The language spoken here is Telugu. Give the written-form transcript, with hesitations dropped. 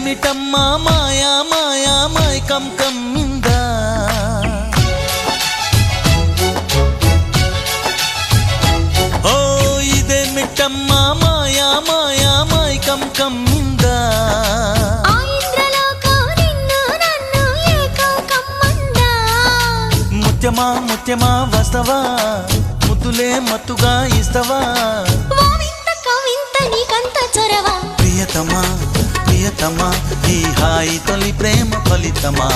ఇదేమిటమ్మా మాయా మాయా మైకం కమ్మిందా ఓ ఇదేమిటమ్మా మాయా మాయా మైకం కమ్మిందా ముత్యమా ముత్యమా వస్తవా ముద్దులే మత్తుగా ఇస్తవా ప్రియతమా ప్రియతమా ఈ హాయి తొలి ప్రేమ ఫలితమా